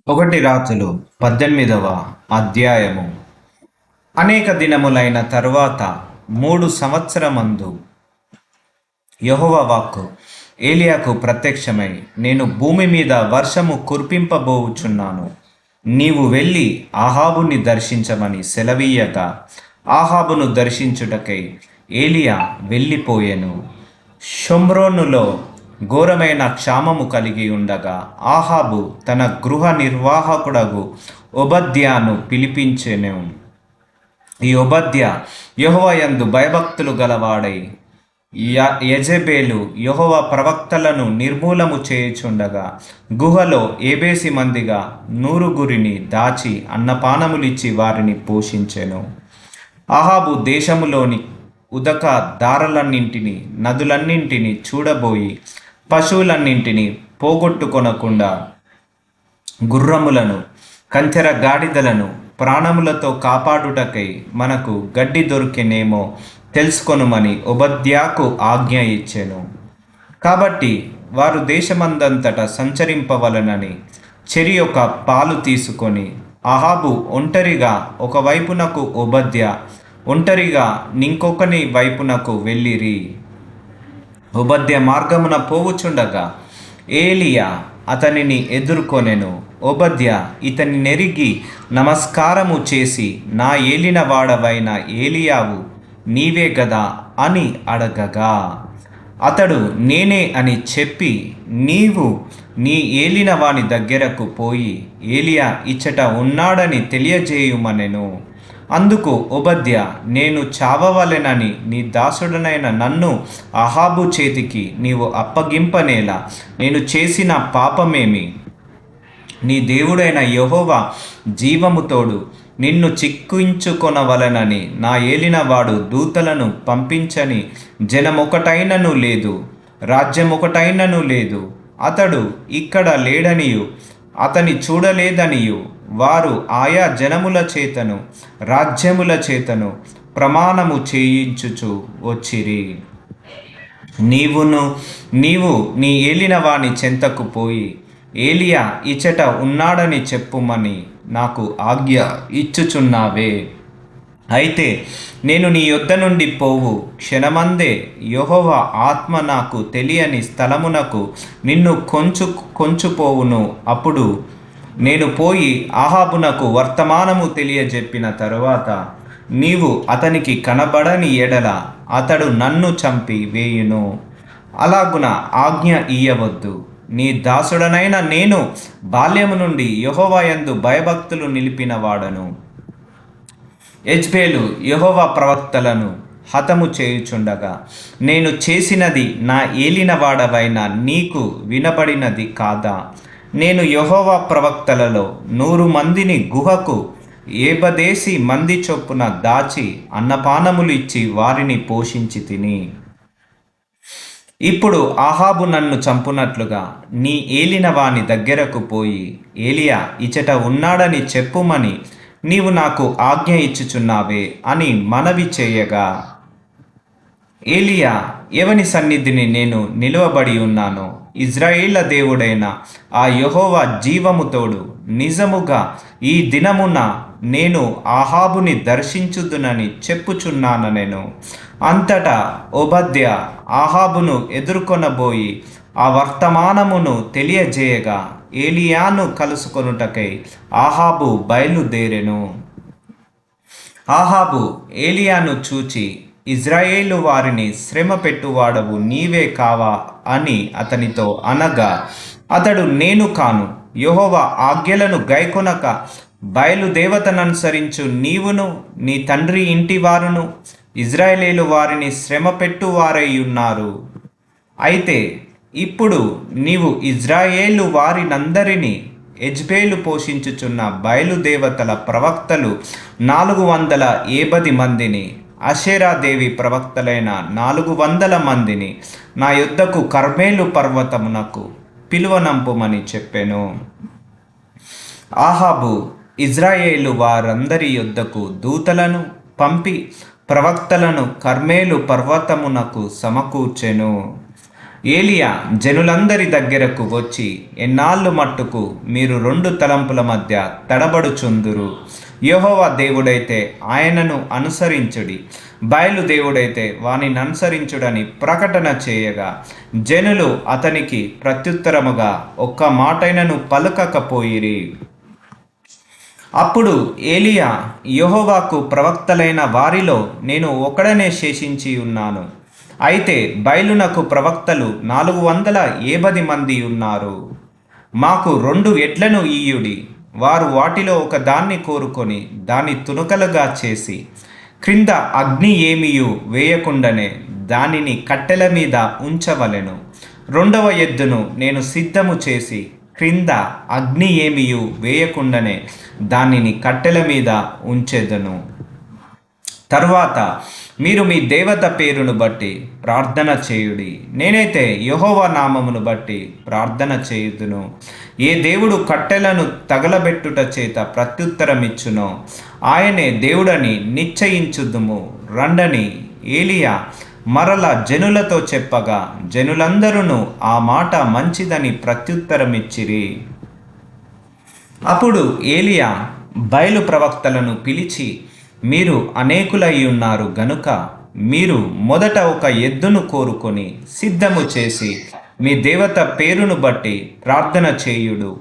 ఒకటి రాజులు 18వ అధ్యాయము. అనేక దినములైన తరువాత 3 సంవత్సరమందు యెహోవా వాక్కు ఏలియాకు ప్రత్యక్షమై, నేను భూమి మీద వర్షము కురిపింపబోచున్నాను, నీవు వెళ్ళి ఆహాబుని దర్శించమని సెలవీయగా, ఆహాబును దర్శించుటకై ఏలియా వెళ్ళిపోయెను. షోమ్రోనులో ఘోరమైన క్షామము కలిగి ఉండగా ఆహాబు తన గృహ నిర్వాహకుడగు ఒబద్యాను పిలిపించెను. ఈ ఒబద్య యెహోవా యందు భయభక్తులు గలవాడై యెజెబెలు యెహోవా ప్రవక్తలను నిర్మూలము చేయుచుండగా గుహలో ఏబేసి మందిగా 100 దాచి అన్నపానములిచ్చి వారిని పోషించెను. ఆహాబు దేశములోని ఉదక దారలన్నింటినీ నదులన్నింటినీ చూడబోయి పశువులన్నింటినీ పోగొట్టుకొనకుండా గుర్రములను కంచెర గాడిదలను ప్రాణములతో కాపాడుటకై మనకు గడ్డి దొరికెనేమో తెలుసుకొనుమని ఒబద్యాకు ఆజ్ఞ ఇచ్చెను. కాబట్టి వారు దేశమందంతటా సంచరింపవలనని చెరి ఒక పాలు తీసుకొని అహాబు ఒంటరిగా ఒకవైపునకు, ఒబద్య ఒంటరిగా నింకొకని వైపునకు వెళ్ళిరి. ఒబద్య మార్గమున పోవుచుండగా ఏలియా అతనిని ఎదుర్కొనెను. ఒబద్య ఇతని నెరిగి నమస్కారము చేసి, నా ఏలిన వాడవైన ఏలియావు నీవే గదా అని అడగగా, అతడు నేనే అని చెప్పి, నీవు నీ ఏలిన వాని దగ్గరకు పోయి ఏలియా ఇచ్చట ఉన్నాడని తెలియజేయుమనెను. అందుకు ఒబద్య, నేను చావవలెనని నీ దాసుడనైన నన్ను అహాబు చేతికి నీవు అప్పగింపనేలా నేను చేసిన పాపమేమి? నీ దేవుడైన యెహోవా జీవముతోడు నిన్ను చిక్కించుకొనవలెనని నా ఏలినవాడు దూతలను పంపించని జనమొకటైనను లేదు, రాజ్యమొకటైనను లేదు. అతడు ఇక్కడ లేడనియు అతని చూడలేదనియు వారు ఆయా జనముల చేతను రాజ్యముల చేతను ప్రమాణము చేయించుచు వచ్చిరి. నీవు నీ ఏలిన వాని చెంతకు పోయి ఏలియా ఇచ్చట ఉన్నాడని చెప్పుమని నాకు ఆజ్ఞ ఇచ్చుచున్నావే. అయితే నేను నీ యొద్ద నుండి పోవు క్షణమందే యెహోవా ఆత్మ నాకు తెలియని స్థలమునకు నిన్ను కొంచుపోవును. అప్పుడు నేను పోయి ఆహాబునకు వర్తమానము తెలియజెప్పిన తరువాత నీవు అతనికి కనబడని ఎడల అతడు నన్ను చంపి వేయును. అలాగున ఆజ్ఞ ఇయ్యవద్దు. నీ దాసుడనైన నేను బాల్యము నుండి యెహోవా యందు భయభక్తులు నిలిపిన వాడను. యెజ్బెలు యెహోవా ప్రవక్తలను హతము చేయుచుండగా నేను చేసినది నా ఏలిన వాడవైన నీకు వినబడినది కాదా? నేను యెహోవా ప్రవక్తలలో 100 మందిని గుహకు ఏబదేసి మంది చొప్పున దాచి అన్నపానములు ఇచ్చి వారిని పోషించి తిని. ఇప్పుడు ఆహాబు నన్ను చంపునట్లుగా నీ ఏలిన వాని దగ్గరకు పోయి ఏలియా ఇచ్చట ఉన్నాడని చెప్పుమని నీవు నాకు ఆజ్ఞ ఇచ్చుచున్నావే అని మనవి చేయగా, ఏలియా, ఎవని సన్నిధిని నేను నిలువబడి ఉన్నానో ఇజ్రాయేళ్ల దేవుడైన ఆ యెహోవా జీవముతోడు నిజముగా ఈ దినమున నేను ఆహాబుని దర్శించుదునని చెప్పుచున్నానెను. అంతటా ఒబద్య ఆహాబును ఎదుర్కొనబోయి ఆ వర్తమానమును తెలియజేయగా ఏలియాను కలుసుకొనుటకై ఆహాబు బయలుదేరెను. ఆహాబు ఏలియాను చూచి, ఇజ్రాయేలు వారిని శ్రమ పెట్టువాడవు నీవే కావా అని అతనితో అనగా, అతడు నేను కాను, యెహోవా ఆజ్ఞలను గైకొనక బయలుదేవతననుసరించు నీవును నీ తండ్రి ఇంటి వారును ఇజ్రాయేలు వారిని శ్రమ పెట్టువారై ఉన్నారు. అయితే ఇప్పుడు నీవు ఇజ్రాయేలు వారినందరినీ యెజ్బెలు పోషించుచున్న బయలుదేవతల ప్రవక్తలు 480 మందిని, అషేరాదేవి ప్రవక్తలైన 400 మందిని నా యొద్దకు కర్మేలు పర్వతమునకు పిలువనంపుమని చెప్పెను. ఆహాబు ఇజ్రాయేలు వారందరి యొద్దకు దూతలను పంపి ప్రవక్తలను కర్మేలు పర్వతమునకు సమకూర్చెను. ఏలియా జనులందరి దగ్గరకు వచ్చి, ఎన్నాళ్ళు మట్టుకు మీరు రెండు తలంపుల మధ్య తడబడుచుందురు? యెహోవా దేవుడైతే ఆయనను అనుసరించుడి, బయలు దేవుడైతే వానిని అనుసరించుడని ప్రకటన చేయగా, జనులు అతనికి ప్రత్యుత్తరముగా ఒక్క మాటైనను పలుకకపోయిరి. అప్పుడు ఏలియా, యెహోవాకు ప్రవక్తలైన వారిలో నేను ఒకడనే శేషించి ఉన్నాను. అయితే బయలునకు ప్రవక్తలు 480 మంది ఉన్నారు. మాకు 2 ఎడ్లను ఇయ్యుడి. వారు వాటిలో ఒక దాన్ని కోరుకొని దాన్ని తునకలుగా చేసి, క్రింద అగ్ని ఏమియు వేయకుండానే దానిని కట్టెల మీద ఉంచవలెను. 2వ ఎద్దును నేను సిద్ధము చేసి, క్రింద అగ్ని ఏమియు వేయకుండానే దానిని కట్టెల మీద ఉంచెదను. తరువాత మీరు మీ దేవత పేరును బట్టి ప్రార్థన చేయుడి. నేనైతే యెహోవా నామమును బట్టి ప్రార్థన చేయుదును. ఏ దేవుడు కట్టెలను తగలబెట్టుట చేత ప్రత్యుత్తరమిచ్చునో ఆయనే దేవుడని నిశ్చయించుదుము రండని ఏలియా మరల జనులతో చెప్పగా, జనులందరూ ఆ మాట మంచిదని ప్రత్యుత్తరమిచ్చిరి. అప్పుడు ఏలియా బయలు ప్రవక్తలను పిలిచి, మీరు అనేకులై ఉన్నారు గనుక మీరు మొదట ఒక ఎద్దును కోరుకొని సిద్ధము చేసి మీ దేవత పేరును బట్టి ప్రార్థన చేయుడు.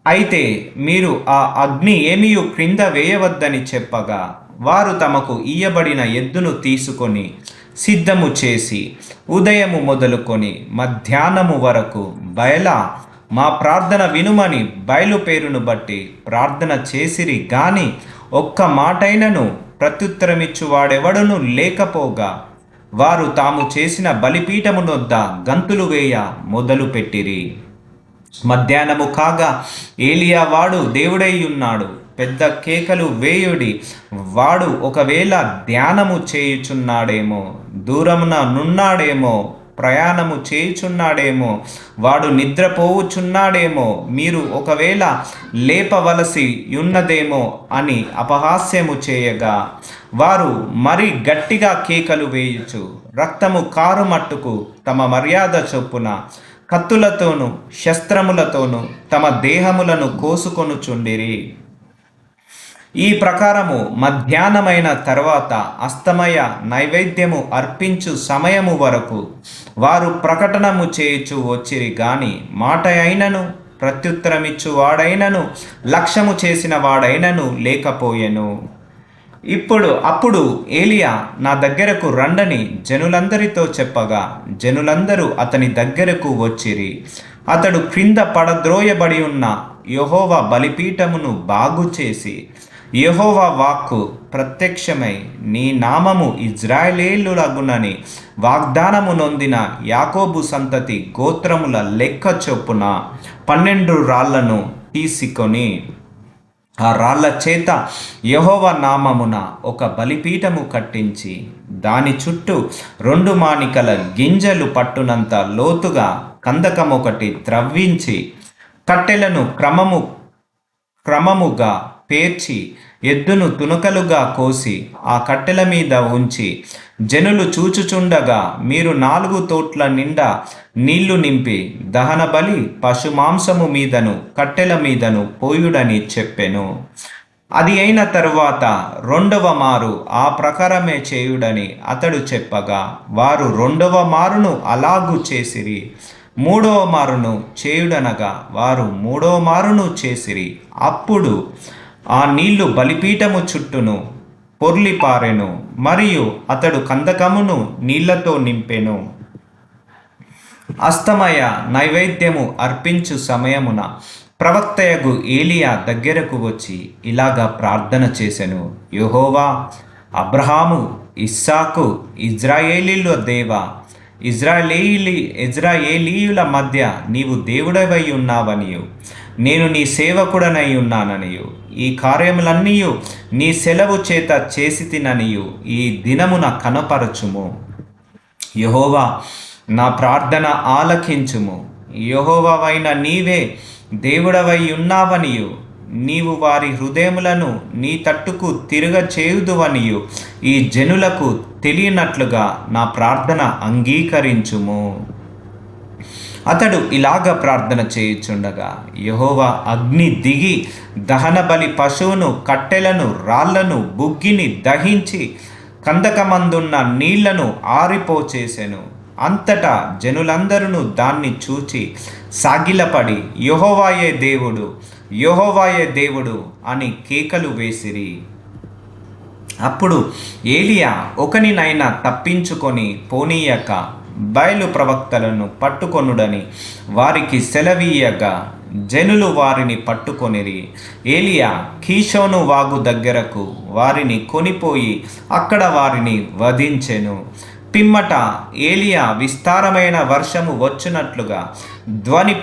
అయితే మీరు ఆ అగ్ని ఏమియు క్రింద వేయవద్దని చెప్పగా, వారు తమకు ఇయ్యబడిన ఎద్దును తీసుకొని సిద్ధము చేసి ఉదయము మొదలుకొని మధ్యాహ్నము వరకు బయలా మా ప్రార్థన వినుమని బయలు పేరును బట్టి ప్రార్థన చేసిరి గాని ఒక్క మాటైనను ప్రత్యుత్తరమిచ్చువాడెవడను లేకపోగా, వారు తాము చేసిన బలిపీఠమునొద్ద గంతులు వేయ మొదలుపెట్టిరి. మధ్యాహ్నము కాగా ఏలియా వాడు దేవుడై ఉన్నాడు, పెద్ద కేకలు వేయుడి, వాడు ఒకవేళ ధ్యానము చేయుచున్నాడేమో, దూరమున నున్నాడేమో, ప్రయాణము చేయుచున్నాడేమో, వాడు నిద్రపోవుచున్నాడేమో, మీరు ఒకవేళ లేపవలసి ఉన్నదేమో అని అపహాస్యము చేయగా, వారు మరి గట్టిగా కేకలు వేయుచు రక్తము కారు మట్టుకు తమ మర్యాద చొప్పున కత్తులతోనూ శస్త్రములతోనూ తమ దేహములను కోసుకొనుచుండిరి. ఈ ప్రకారము మధ్యాహ్నమైన తర్వాత అస్తమయ నైవేద్యము అర్పించు సమయము వరకు వారు ప్రకటనము చేయుచు వచ్చిరి గాని మాట అయినను ప్రత్యుత్తరమిచ్చు వాడైనను లక్ష్యము చేసిన వాడైనను లేకపోయెను. అప్పుడు ఏలియా నా దగ్గరకు రండని జనులందరితో చెప్పగా, జనులందరూ అతని దగ్గరకు వచ్చిరి. అతడు క్రింద పడద్రోయబడి ఉన్న యెహోవా బలిపీఠమును బాగు చేసి, యెహోవా వాక్కు ప్రత్యక్షమై, నీ నామము ఇజ్రాయేలీయులగునని వాగ్దానము నొందిన యాకోబు సంతతి గోత్రముల లెక్క చొప్పున 12 రాళ్లను తీసుకొని ఆ రాళ్ల చేత యెహోవా నామమున ఒక బలిపీఠము కట్టించి, దాని చుట్టూ 2 మానికల గింజలు పట్టునంత లోతుగా కందకమొకటి త్రవ్వించి, కట్టెలను క్రమముగా పేర్చి, ఎద్దును తునకలుగా కోసి ఆ కట్టెల మీద ఉంచి, జనులు చూచుచుండగా మీరు 4 తోట్ల నిండా నీళ్లు నింపి దహన బలి పశు మాంసము మీదను కట్టెల మీదను పోయుడని చెప్పెను. అది అయిన తరువాత 2వ మారు ఆ ప్రకారమే చేయుడని అతడు చెప్పగా, వారు 2వ మారును అలాగు చేసిరి. 3వ మారును చేయుడనగా వారు 3వ మారును చేసిరి. అప్పుడు ఆ నీళ్లు బలిపీఠము చుట్టూను పొర్లిపారెను, మరియు అతడు కందకమును నీళ్లతో నింపెను. అస్తమయ నైవేద్యము అర్పించు సమయమున ప్రవక్తయగు ఏలియా దగ్గరకు వచ్చి ఇలాగా ప్రార్థన చేసెను. యెహోవా, అబ్రహాము, ఇస్సాకు, ఇజ్రాయేలీల దేవా, ఇజ్రాయేలీయుల మధ్య నీవు దేవుడవై ఉన్నావనియు, నేను నీ సేవకుడనై ఉన్నాననియు, ఈ కార్యములన్నీయు నీ సెలవు చేత చేసి తిననియు ఈ దినమున కనపరచుము. యెహోవా, నా ప్రార్థన ఆలకించుము. యెహోవావైన నీవే దేవుడవై ఉన్నావనియు, నీవు వారి హృదయములను నీ తట్టుకు తిరగచేయుదువనియు ఈ జనులకు తెలియనట్లుగా నా ప్రార్థన అంగీకరించుము. అతడు ఇలాగ ప్రార్థన చేయుచుండగా యెహోవా అగ్ని దిగి దహన బలి పశువును, కట్టెలను, రాళ్లను, బుగ్గిని దహించి కందకమందున్న నీళ్లను ఆరిపోచేసెను. అంతటా జనులందరూ దాన్ని చూచి సాగిలపడి యెహోవాయే దేవుడు, యెహోవాయే దేవుడు అని కేకలు వేసిరి. అప్పుడు ఏలియా ఒకనినైనా తప్పించుకొని పోనీయక బయలు ప్రవక్తలను పట్టుకొనుడని వారికి సెలవీయగా జనులు వారిని పట్టుకొనిరి. ఏలియా కీషోను వాగు దగ్గరకు వారిని కొనిపోయి అక్కడ వారిని వధించెను. పిమ్మట ఏలియా విస్తారమైన వర్షము వచ్చునట్లుగా ధ్వని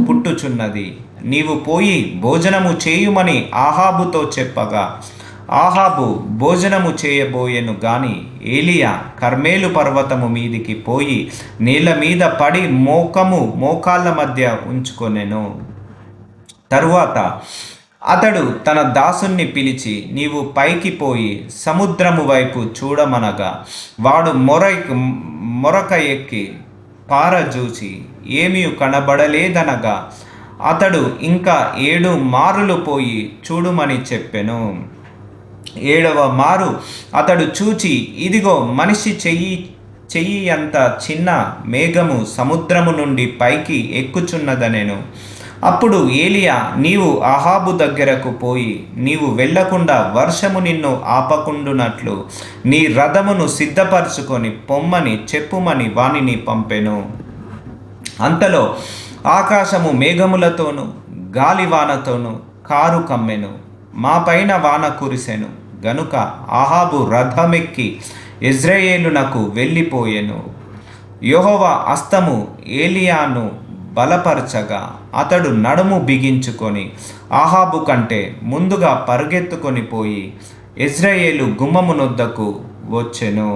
పుట్టుచున్నది. నీవు పోయి భోజనము చేయుమని ఆహాబుతో చెప్పగా ఆహాబు భోజనము చేయబోయెను గాని ఏలియా కర్మేలు పర్వతము మీదికి పోయి నీళ్ళ మీద పడి మోకాళ్ళ మధ్య ఉంచుకొనెను. తరువాత అతడు తన దాసుని పిలిచి నీవు పైకి పోయి సముద్రము వైపు చూడమనగా వాడు మొరక ఎక్కి పారజూచి ఏమీ కనబడలేదనగా అతడు ఇంకా 7 మారులు పోయి చూడుమని చెప్పెను. 7వ మారు అతడు చూచి ఇదిగో మనిషి చెయ్యి అంత చిన్న మేఘము సముద్రము నుండి పైకి ఎక్కుచున్నదనెను. అప్పుడు ఏలియా నీవు అహాబు దగ్గరకు పోయి నీవు వెళ్ళకుండా వర్షము నిన్ను ఆపకుండునట్లు నీ రథమును సిద్ధపరచుకొని పొమ్మని చెప్పుమని వానిని పంపెను. అంతలో ఆకాశము మేఘములతోనూ గాలివానతోనూ కారు కమ్మెను. మా పైన వాన కురిసెను గనుక అహాబు రథమెక్కి యెజ్రెయేలునకు వెళ్ళిపోయెను. యెహోవా హస్తము ఏలియాను బలపరచగా అతడు నడుము బిగించుకొని అహాబు కంటే ముందుగా పరుగెత్తుకొని పోయి యెజ్రెయేలు గుమ్మమునొద్దకు వచ్చెను.